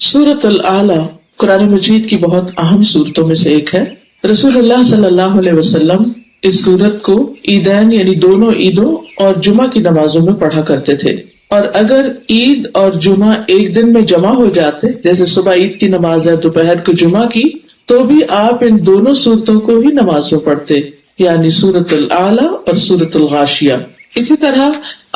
سورۃ الاعلی قرآن مجید کی بہت اہم صورتوں میں سے ایک ہے۔ رسول اللہ صلی اللہ علیہ وسلم اس سورت کو عیدین یعنی دونوں عیدوں اور جمعہ کی نمازوں میں پڑھا کرتے تھے، اور اگر عید اور جمعہ ایک دن میں جمع ہو جاتے، جیسے صبح عید کی نماز ہے، دوپہر کو جمعہ کی، تو بھی آپ ان دونوں صورتوں کو ہی نماز میں پڑھتے، یعنی سورۃ الاعلی اور سورۃ الغاشیہ۔ اسی طرح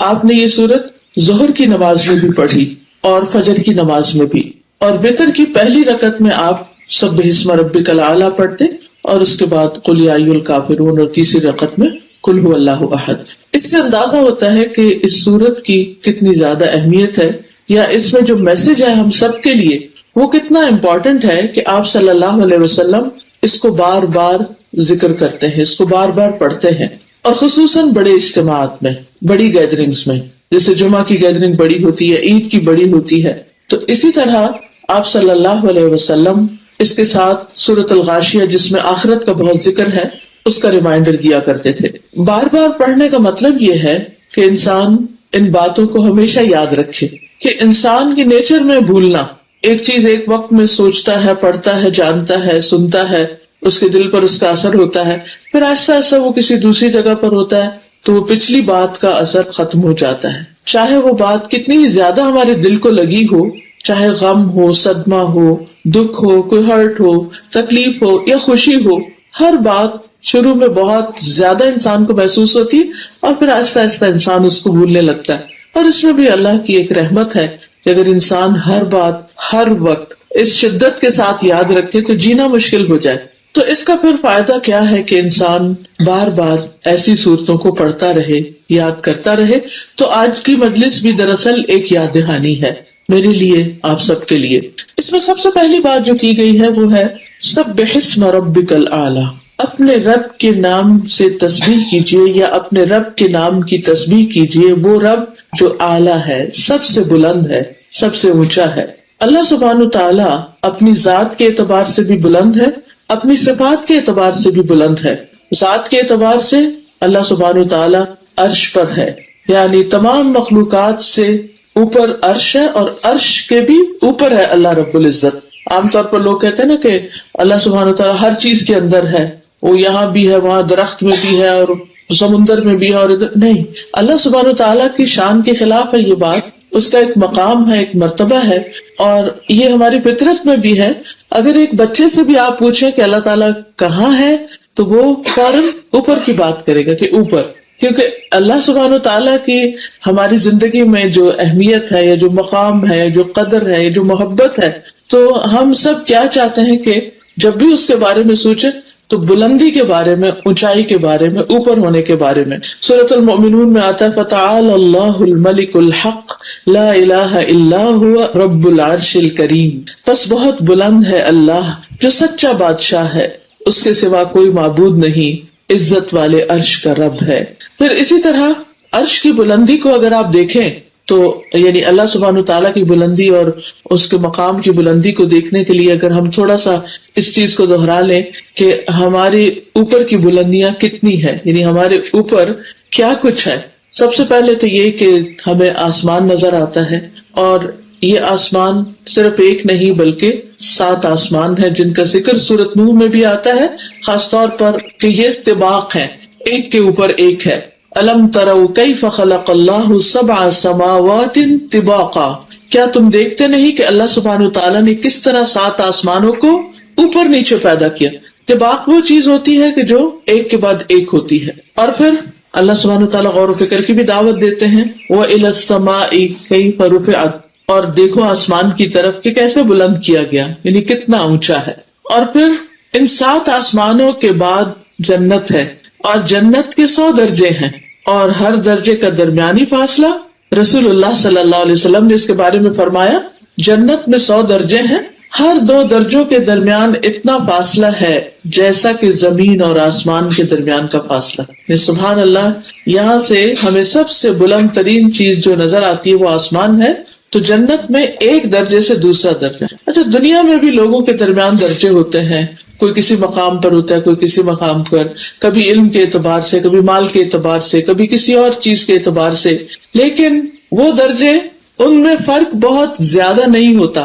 آپ نے یہ سورت ظہر کی نماز میں بھی پڑھی اور فجر کی نماز میں بھی، اور وتر کی پہلی رکعت میں آپ سبح اسم ربک الاعلی پڑھتے، اور اس کے بعد قل یا ایھا الکافرون، اور تیسری رکعت میں قل ھو اللہ احد۔ اس سے اندازہ ہوتا ہے کہ اس سورت کی کتنی زیادہ اہمیت ہے، یا اس میں جو میسج ہے ہم سب کے لیے وہ کتنا امپورٹنٹ ہے کہ آپ صلی اللہ علیہ وسلم اس کو بار بار ذکر کرتے ہیں، اس کو بار بار پڑھتے ہیں، اور خصوصاً بڑے اجتماعات میں، بڑی گیدرنگز میں، جیسے جمعہ کی گیدرنگ بڑی ہوتی ہے، عید کی بڑی ہوتی ہے۔ تو اسی طرح آپ صلی اللہ علیہ وسلم اس کے ساتھ سورۃ الغاشیہ جس میں آخرت کا بہت ذکر ہے اس کا ریمائنڈر دیا کرتے تھے۔ بار بار پڑھنے کا مطلب یہ ہے کہ انسان ان باتوں کو ہمیشہ یاد رکھے کہ انسان کی نیچر میں بھولنا، ایک چیز ایک وقت میں سوچتا ہے، پڑھتا ہے، جانتا ہے، سنتا ہے، اس کے دل پر اس کا اثر ہوتا ہے، پھر آہستہ آہستہ وہ کسی دوسری جگہ پر ہوتا ہے تو وہ پچھلی بات کا اثر ختم ہو جاتا ہے، چاہے وہ بات کتنی ہی زیادہ ہمارے دل کو لگی ہو، چاہے غم ہو، صدمہ ہو، دکھ ہو، کوئی ہرٹ ہو، تکلیف ہو یا خوشی ہو، ہر بات شروع میں بہت زیادہ انسان کو محسوس ہوتی ہے اور پھر آہستہ آہستہ انسان اس کو بھولنے لگتا ہے۔ اور اس میں بھی اللہ کی ایک رحمت ہے کہ اگر انسان ہر بات ہر وقت اس شدت کے ساتھ یاد رکھے تو جینا مشکل ہو جائے۔ تو اس کا پھر فائدہ کیا ہے کہ انسان بار بار ایسی صورتوں کو پڑھتا رہے، یاد کرتا رہے۔ تو آج کی مجلس بھی دراصل ایک یاد دہانی ہے میرے لیے، آپ سب کے لیے۔ اس میں سب سے پہلی بات جو کی گئی ہے وہ ہے سبح اسم ربک الاعلی، اپنے رب کے نام سے تسبیح کیجیے، یا اپنے رب کے نام کی تسبیح کیجیے، وہ رب جو اعلیٰ ہے، سب سے بلند ہے، سب سے اونچا ہے۔ اللہ سبحانہ تعالیٰ اپنی ذات کے اعتبار سے بھی بلند ہے، اپنی صفات کے اعتبار سے بھی بلند ہے۔ ذات کے اعتبار سے اللہ سبحانہ تعالیٰ عرش پر ہے، یعنی تمام مخلوقات سے اوپر عرش ہے، اور عرش کے بھی اوپر ہے اللہ رب العزت۔ عام طور پر لوگ کہتے ہیں نا کہ اللہ سبحانہ تعالیٰ ہر چیز کے اندر ہے، وہ یہاں بھی ہے، وہاں درخت میں بھی ہے، اور سمندر میں بھی ہے، اور ادھر نہیں۔ اللہ سبحانہ تعالیٰ کی شان کے خلاف ہے یہ بات، اس کا ایک مقام ہے، ایک مرتبہ ہے، اور یہ ہماری فطرت میں بھی ہے۔ اگر ایک بچے سے بھی آپ پوچھیں کہ اللہ تعالیٰ کہاں ہے تو وہ فوراً اوپر کی بات کرے گا کہ اوپر، کیونکہ اللہ سبحانہ تعالیٰ کی ہماری زندگی میں جو اہمیت ہے، یا جو مقام ہے، جو قدر ہے، جو محبت ہے، تو ہم سب کیا چاہتے ہیں کہ جب بھی اس کے بارے میں سوچیں تو بلندی کے بارے میں، اونچائی کے بارے میں، اوپر ہونے کے بارے میں۔ سورۃ المؤمنون میں آتا ہے فَتَعَالَى اللَّهُ الْمَلِكُ الْحَقُّ لَا إِلَٰهَ إِلَّا هُوَ رَبُّ الْعَرْشِ الْكَرِيمِ، پس بہت بلند ہے اللہ جو سچا بادشاہ ہے، اس کے سوا کوئی معبود نہیں، عزت والے عرش کا رب ہے۔ پھر اسی طرح عرش کی بلندی کو اگر آپ دیکھیں تو یعنی اللہ سبحانہ تعالیٰ کی بلندی اور اس کے مقام کی بلندی کو دیکھنے کے لیے اگر ہم تھوڑا سا اس چیز کو دہرا لیں کہ ہمارے اوپر کی بلندیاں کتنی ہے، یعنی ہمارے اوپر کیا کچھ ہے۔ سب سے پہلے تو یہ کہ ہمیں آسمان نظر آتا ہے، اور یہ آسمان صرف ایک نہیں بلکہ 7 آسمان ہے جن کا ذکر سورۃ نوح میں بھی آتا ہے، خاص طور پر کہ یہ طباق ہے، ایک کے اوپر ایک ہے۔ الم تروا کیف خلق اللہ 7 سماوات طباقا، کیا تم دیکھتے نہیں کہ اللہ سبحانہ تعالیٰ نے کس طرح 7 آسمانوں کو اوپر نیچے پیدا کیا۔ طباق وہ چیز ہوتی ہے کہ جو ایک کے بعد ایک ہوتی ہے۔ اور پھر اللہ سبحانہ تعالیٰ غور و فکر کی بھی دعوت دیتے ہیں وَإِلَى السَّمَاءِ كَيْفَ رُفِعَتْ، اور دیکھو آسمان کی طرف کہ کیسے بلند کیا گیا، یعنی کتنا اونچا ہے۔ اور پھر ان 7 آسمانوں کے بعد جنت ہے، اور جنت کے 100 درجے ہیں، اور ہر درجے کا درمیانی فاصلہ، رسول اللہ صلی اللہ علیہ وسلم نے اس کے بارے میں فرمایا جنت میں 100 درجے ہیں، ہر 2 درجوں کے درمیان اتنا فاصلہ ہے جیسا کہ زمین اور آسمان کے درمیان کا فاصلہ۔ سبحان اللہ، یہاں سے ہمیں سب سے بلند ترین چیز جو نظر آتی ہے وہ آسمان ہے، تو جنت میں ایک درجے سے دوسرا درجہ۔ اچھا، دنیا میں بھی لوگوں کے درمیان درجے ہوتے ہیں، کوئی کسی مقام پر ہوتا ہے، کوئی کسی مقام پر، کبھی علم کے اعتبار سے، کبھی مال کے اعتبار سے، کبھی کسی اور چیز کے اعتبار سے، لیکن وہ درجے ان میں فرق بہت زیادہ نہیں ہوتا۔